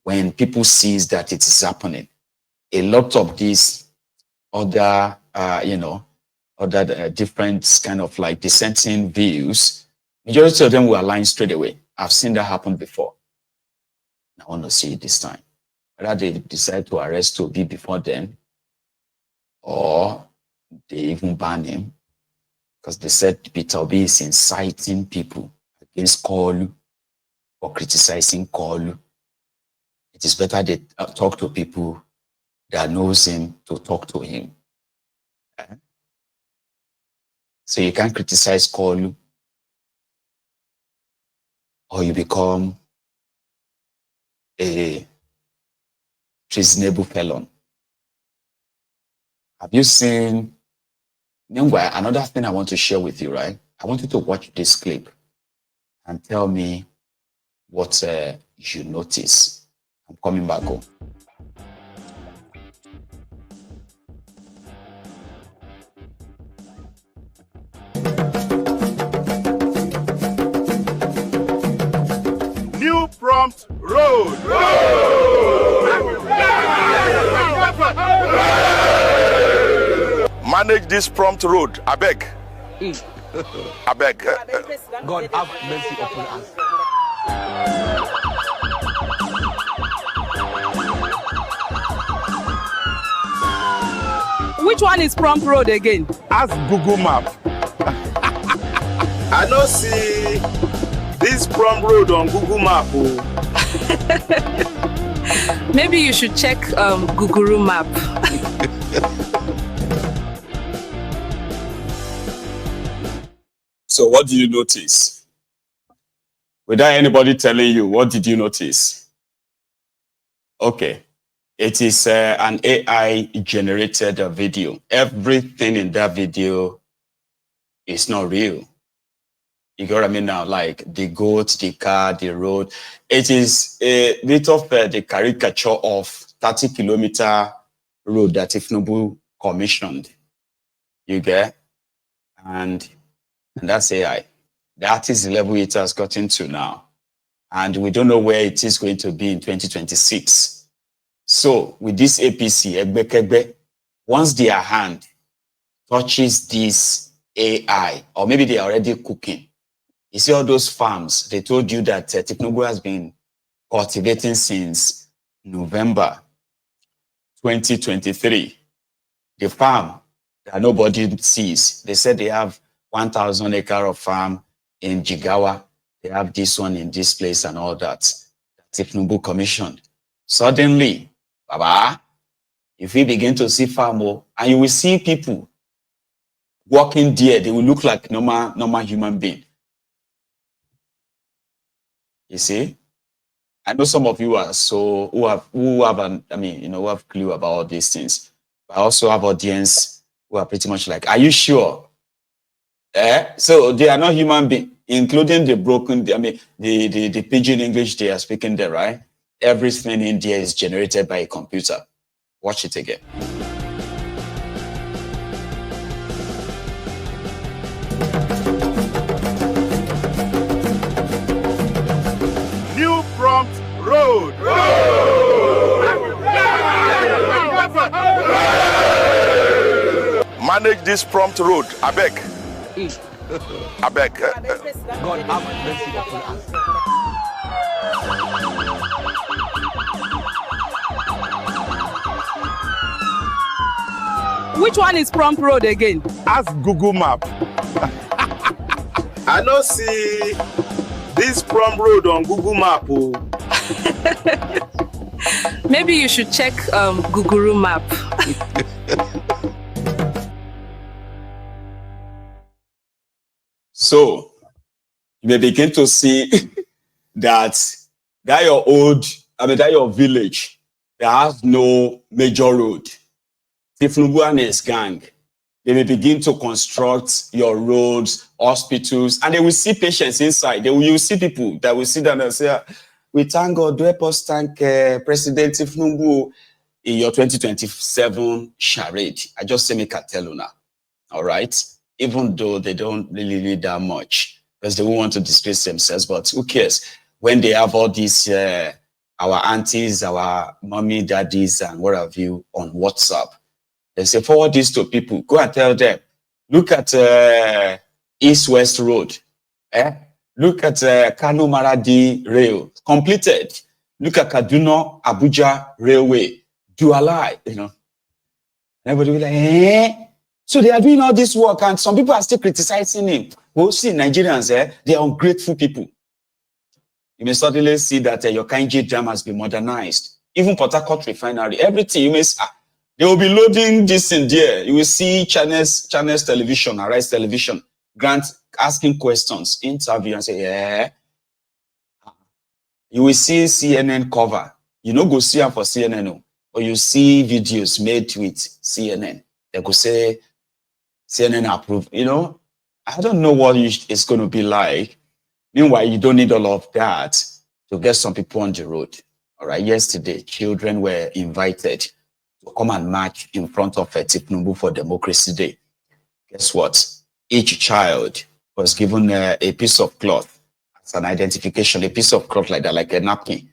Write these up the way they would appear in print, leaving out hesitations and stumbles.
when people sees that it is happening, a lot of these other, other different kind of like dissenting views, majority of them will align straight away. I've seen that happen before. I want to see it this time. Whether they decide to arrest Obi before then, or they even ban him, because they said Peter Obi is inciting people against Kolu or criticizing Kolu. It is better they talk to people that knows him to talk to him. So you can't criticize Kolu, or you become a treasonable felon. Have you seen? Meanwhile, another thing I want to share with you, right? I want you to watch this clip and tell me what you notice. I'm coming back home. New Prom Road. Manage this Prom Road. I beg. I beg. God have mercy upon us. Which one is Prom Road again? Ask Google Map. I don't see this Prom Road on Google Map. Maybe you should check Google Map. So what do you notice? Without anybody telling you, what did you notice? Okay. It is an AI-generated video. Everything in that video is not real. You get what I mean now? Like the goat, the car, the road. It is a bit of the caricature of 30-kilometer road that Tinubu commissioned. You get? And that's AI. That is the level it has gotten to now. And we don't know where it is going to be in 2026. So with this APC, once their hand touches this AI, or maybe they're already cooking, you see all those farms, they told you that Tinubu has been cultivating since November 2023. The farm that nobody sees, they said they have 1,000 acre of farm in Jigawa. They have this one in this place and all that. Tinubu commissioned. Suddenly, Baba, if we begin to see farm, and you will see people walking there, they will look like normal human being. You see? I know some of you are who have clue about all these things. But I also have audience who are pretty much like, are you sure? So they are not human beings, including the broken, the pidgin English they are speaking there, right? Everything in there is generated by a computer. Watch it again. New Prom Road. Manage this Prom Road. I beg. I beg. God have mercy upon us. Which one is Prom Road again? Ask Google Map. I don't see this Prom Road on Google Map. Maybe you should check Google Map. So you may begin to see that your village that has no major road. Tinubu and his gang, they may begin to construct your roads, hospitals, and they will see patients inside. You will see people that will sit down and say, we thank God, do help us thank President Tinubu in your 2027 charade. I just say make I tell you now. All right? Even though they don't really need that much, because they won't want to disgrace themselves, but who cares? When they have all these our aunties, our mommy, daddies, and what have you on WhatsApp. They say, forward this to people. Go and tell them, look at East-West Road. Look at Kano Maradi Rail, completed. Look at Kaduna Abuja Railway, Dualai, you know. Everybody will be like, eh? So they are doing all this work, and some people are still criticizing him. Well, see, Nigerians, they are ungrateful people. You may suddenly see that your Kainji dam has been modernized. Even Port Harcourt refinery, everything, you may see, they will be loading this in there. You will see channels television, Arise Television, Grant asking questions, interview, and say, yeah. You will see CNN cover. You know, go see them for CNN, or you see videos made with CNN. They go say, CNN approved. You know, I don't know what it's going to be like. Meanwhile, you don't need all of that to get some people on the road. All right. Yesterday, children were invited to come and march in front of Tinubu for Democracy Day. Guess what? Each child was given a piece of cloth as an identification, a piece of cloth like that, like a napkin,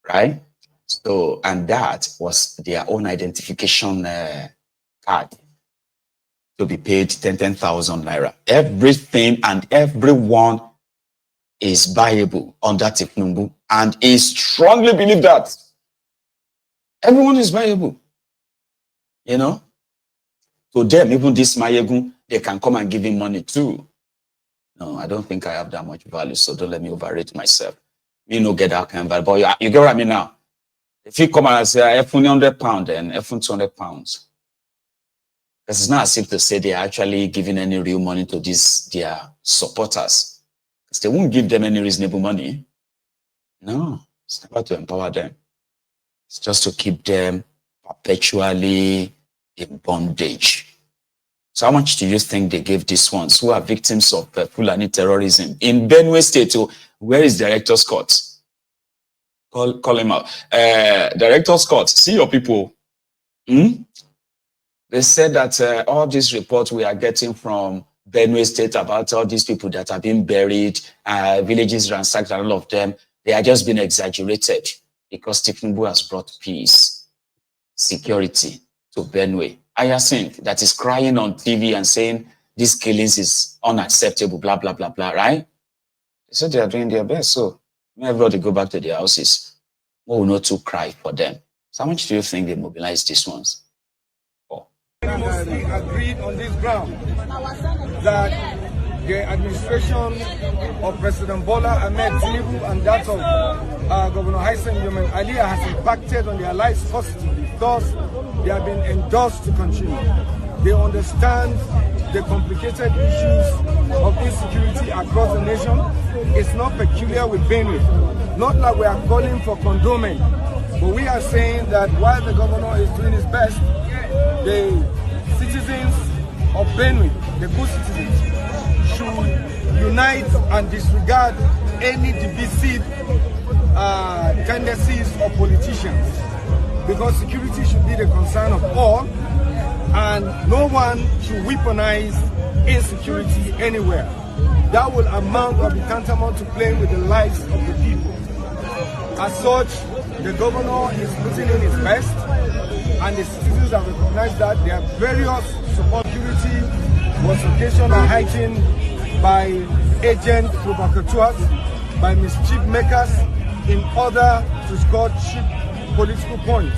right? So, and that was their own identification card to be paid 10,000 naira. Everything and everyone is viable under Tinubu, and he strongly believe that everyone is viable. You know, to them, even this Mayegun, they can come and give him money too. No, I don't think I have that much value, so don't let me overrate myself. Me no get that kind of value, but you get what I mean now. If you come and say, I have £100 and I have £200, because it's not as if to say they are actually giving any real money to their supporters. Because they won't give them any reasonable money. No, it's never to empower them. It's just to keep them perpetually in bondage. So how much do you think they gave these ones who are victims of Fulani terrorism? In Benue State, where is Director Scott? Call him out. Director Scott, see your people. They said that all these reports we are getting from Benue State about all these people that have been buried, villages ransacked, and all of them, they are just being exaggerated because Tinubu has brought peace, security to Benue. Hyacinth, that is crying on TV and saying these killings is unacceptable, blah, blah, blah, blah, right? They said they are doing their best, so everybody go back to their houses. We will not to cry for them. So how much do you think they mobilize these ones for? We agreed on this ground that the administration of President Bola Ahmed Tinubu and that of Governor Hassan Yomen Aliyah has impacted on their lives positively. Thus, they have been endorsed to continue. They understand the complicated issues of insecurity across the nation. It's not peculiar with Benue. Not like we are calling for condonement, but we are saying that while the governor is doing his best, the citizens of Benue, the good citizens, should unite and disregard any divisive tendencies of politicians, because security should be the concern of all, and no one should weaponize insecurity anywhere. That will amount or be tantamount to playing with the lives of the people. As such, the governor is putting in his best, and the citizens have recognized that there are various support. Security was occasioned and heightened by agent provocateurs, by mischief makers in order to score cheap political points.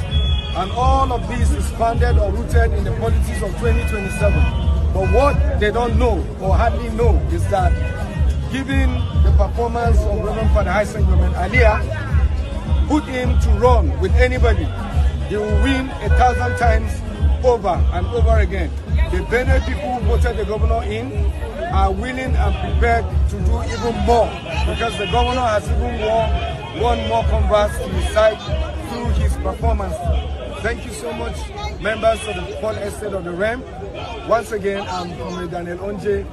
And all of this is founded or rooted in the politics of 2027. But what they don't know or hardly know is that given the performance of Reverend Father Hassan Yomen Aliyah, put him to run with anybody, he will win 1,000 times over and over again. The Benue people who voted the governor in are willing and prepared to do even more, because the governor has even won more converts to his side through his performance. Thank you so much, members of the Paul Estate of the REM. Once again, I'm Comrade Daniel Onje,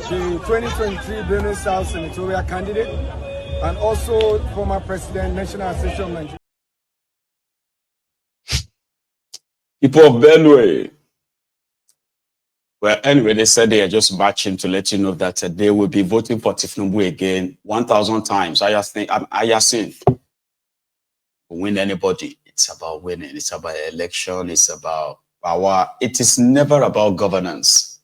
the 2023 Benue South senatorial candidate, and also former President, National Association of Nigeria. People of Benue. Well, anyway, they said they are just marching to let you know that they will be voting for Tinubu again 1,000 times. I just think, win anybody. It's about winning. It's about election. It's about power. It is never about governance.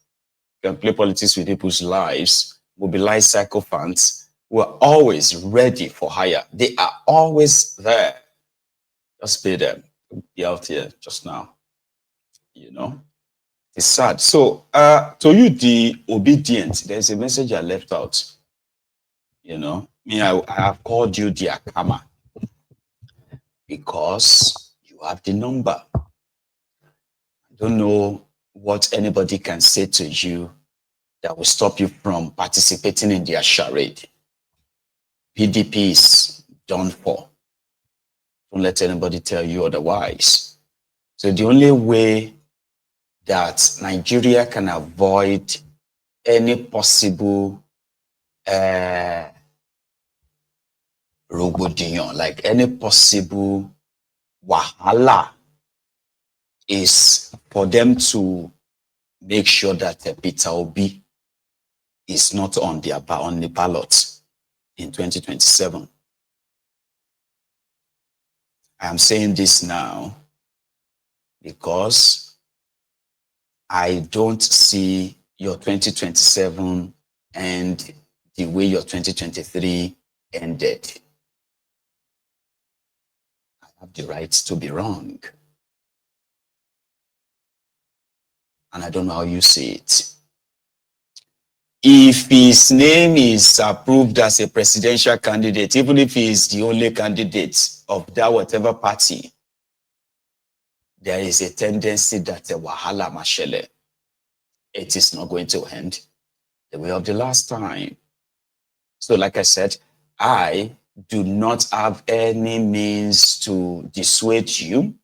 You can play politics with people's lives, mobilize sycophants who are always ready for hire. They are always there. Just pay them. Be out here just now. You know, it's sad. So, to you, the obedient, there's a message I left out. You know, I have called you the Akama because you have the number. I don't know what anybody can say to you that will stop you from participating in their charade. PDP is done for. Don't let anybody tell you otherwise. So the only way that Nigeria can avoid any possible rogodinyon, like any possible wahala, is for them to make sure that Peter Obi is not on the ballot in 2027. I'm saying this now because I don't see your 2027 and the way your 2023 ended. I have the right to be wrong. And I don't know how you see it. If his name is approved as a presidential candidate, even if he is the only candidate of that whatever party, there is a tendency that a wahala mashele, it is not going to end the way of the last time. So like I said, I do not have any means to dissuade you.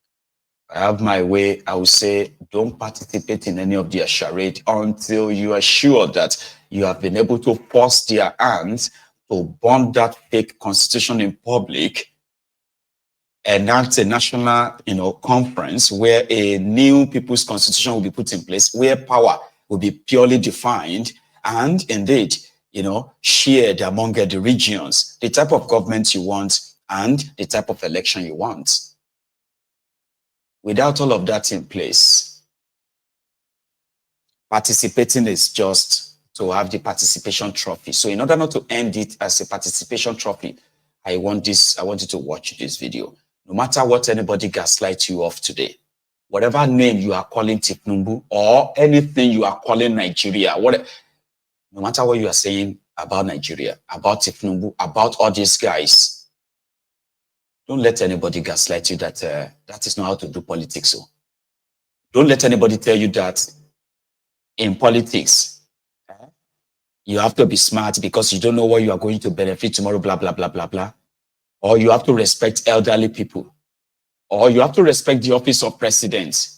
I have my way. I will say, don't participate in any of their charade until you are sure that you have been able to force their hands to burn that fake constitution in public, enact a national, conference where a new people's constitution will be put in place, where power will be purely defined and indeed, shared among the regions, the type of government you want and the type of election you want. Without all of that in place, participating is just to have the participation trophy. So in order not to end it as a participation trophy, I want you to watch this video. No matter what anybody gaslights you off today, whatever name you are calling Tinubu or anything you are calling Nigeria, no matter what you are saying about Nigeria, about Tinubu, about all these guys, don't let anybody gaslight you that that is not how to do politics. So don't let anybody tell you that in politics, you have to be smart because you don't know what you are going to benefit tomorrow, blah, blah, blah, blah, blah. Or you have to respect elderly people. Or you have to respect the office of president.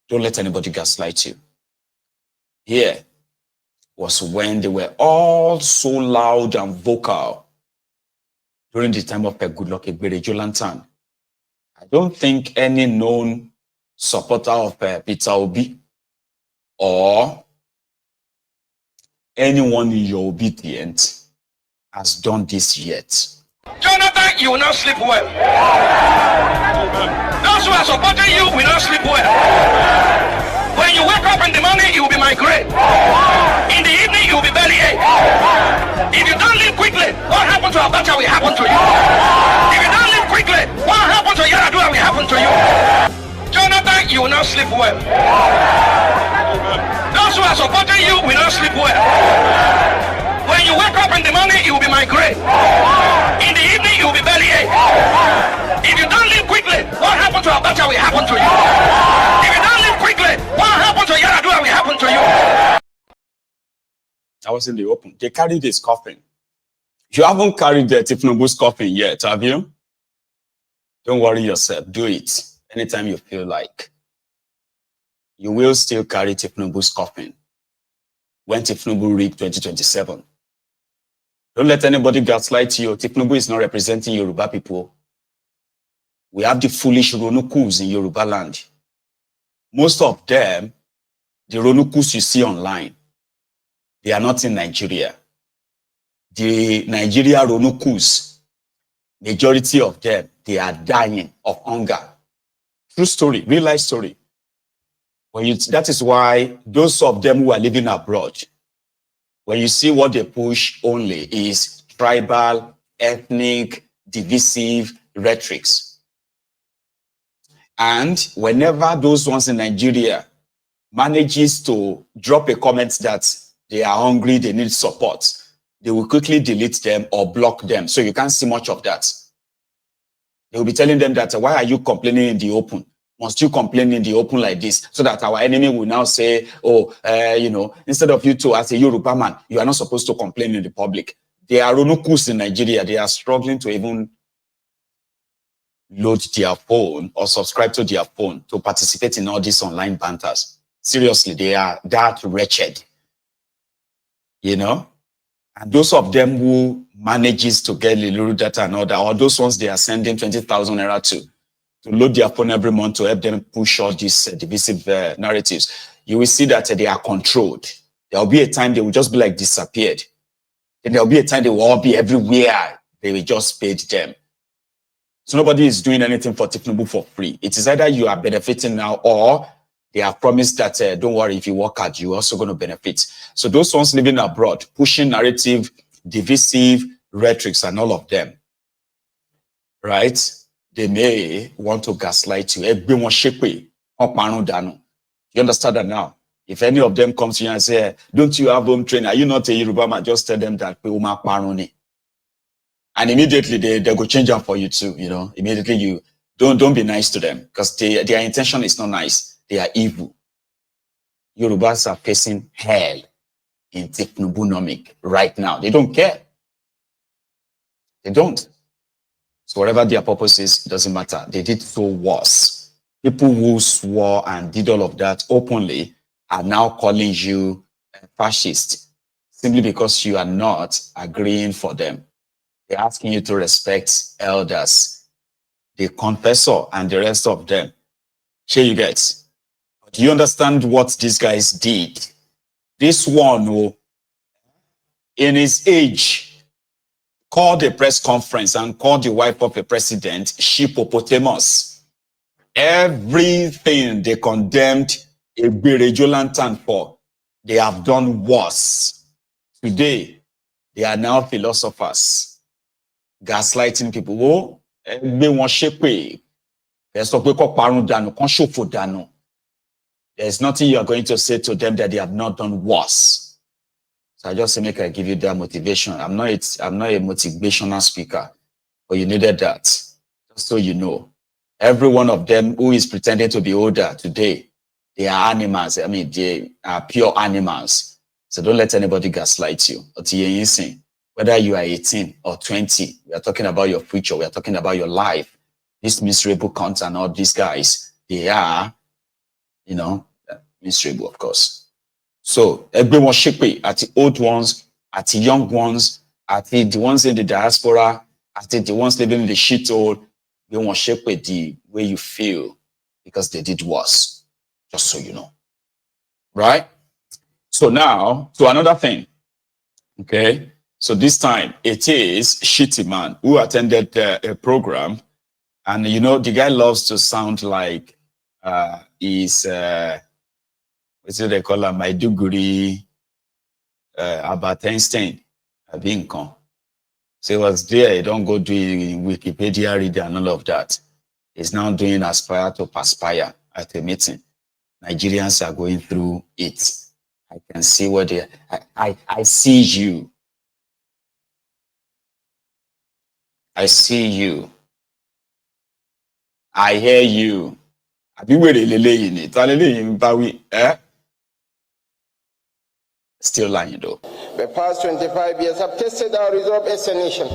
Don't let anybody gaslight you. Here was when they were all so loud and vocal during the time of Goodluck Egberejo Lantern. I don't think any known supporter of Peter Obi or anyone in your obedience has done this yet. Jonathan, you will not sleep well. Those who are supporting you will not sleep well. When you wake up in the morning, you will be migraine. In the evening, you will be bellyache. If you don't leave quickly, what happened to Abacha will happen to you. If you don't leave quickly, what happened to Yaradua will happen to you. Jonathan, you will not sleep well. Those who are supporting you will not sleep well. When you wake up in the morning, you will be migraine. In the evening, you will be bellyache. If you don't leave quickly, what happened to Abacha will happen to you. If you don't leave quickly, what happened to Yaradua will happen to you. I was in the open. They carried this coffin. You haven't carried the Tinubu's coffin yet, have you? Don't worry yourself. Do it anytime you feel like. You will still carry Tinubu's coffin when Tinubu reach 2027. Don't let anybody gaslight you. Tinubu is not representing Yoruba people. We have the foolish Ronukus in Yoruba land. Most of them, the Ronukus you see online, they are not in Nigeria. The Nigeria Ronukus, majority of them, they are dying of hunger. True story, real life story. That is why those of them who are living abroad, when you see what they push only is tribal, ethnic, divisive rhetorics. And whenever those ones in Nigeria manages to drop a comment that they are hungry, they need support, they will quickly delete them or block them. So you can't see much of that. They will be telling them that, why are you complaining in the open? Must you complain in the open like this? So that our enemy will now say, oh, instead of you to, as a Yoruba man, you are not supposed to complain in the public. They are onukus in Nigeria. They are struggling to even load their phone or subscribe to their phone to participate in all these online banters. Seriously, they are that wretched. And those of them who manages to get little data and all that, or those ones they are sending 20,000 naira to load their phone every month to help them push all these divisive narratives, you will see that they are controlled. There will be a time they will just be like disappeared. Then there will be a time they will all be everywhere. They will just paid them. So nobody is doing anything for Tinubu for free. It is either you are benefiting now or they have promised that, don't worry, if you work hard, you're also going to benefit. So those ones living abroad, pushing narrative, divisive rhetorics and all of them, right? They may want to gaslight you. You understand that now? If any of them comes to you and say, don't you have home training? Are you not a Yoruba man? Just tell them that. And immediately they go change up for you too, Immediately you don't be nice to them because their intention is not nice. They are evil. Yorubas are facing hell in Tinubunomic right now. They don't care. They don't. So whatever their purpose is, it doesn't matter. They did so worse. People who swore and did all of that openly are now calling you a fascist simply because you are not agreeing for them. They're asking you to respect elders, the confessor, and the rest of them. Here you get. Do you understand what these guys did? This one who, in his age, called a press conference and called the wife of a president Shippopotamus. Everything they condemned Ebere Jolantan for, they have done worse. Today, they are now philosophers, gaslighting people. Oh, there's nothing you are going to say to them that they have not done worse. So I just make I give you that motivation. I'm not a motivational speaker, but you needed that. Just so you know. Every one of them who is pretending to be older today, they are animals. I mean, they are pure animals. So don't let anybody gaslight you. Whether you are 18 or 20, we are talking about your future. We are talking about your life. These miserable cunts and all these guys, they are, miserable, of course. So everyone shake at the old ones, at the young ones, at the ones in the diaspora, at the ones living in the shithole. They won't shake the way you feel because they did worse. Just so you know. Right? So now to another thing. Okay. So this time it is Shitty Man who attended a program, and the guy loves to sound like he's what's it they call him? Maiduguri Albert Einstein. So he was there. He don't go do Wikipedia reader and all of that. He's now doing Aspire to Perspire at a meeting. Nigerians are going through it. I can see what they. I see you. I see you. I hear you. Still lying though. The past 25 years have tested our resolve as a nation.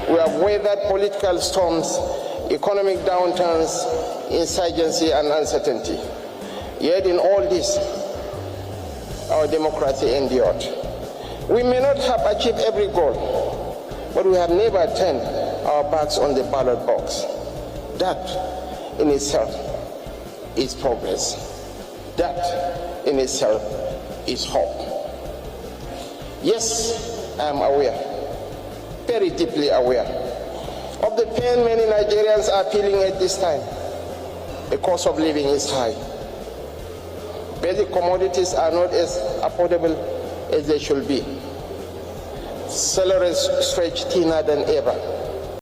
We have weathered political storms, economic downturns, insurgency, and uncertainty. Yet in all this, our democracy endured. We may not have achieved every goal, but we have never turned our backs on the ballot box. That in itself is progress. That in itself is hope. Yes, I am aware, very deeply aware, of the pain many Nigerians are feeling at this time. The cost of living is high. Basic commodities are not as affordable as they should be. Salaries stretch thinner than ever.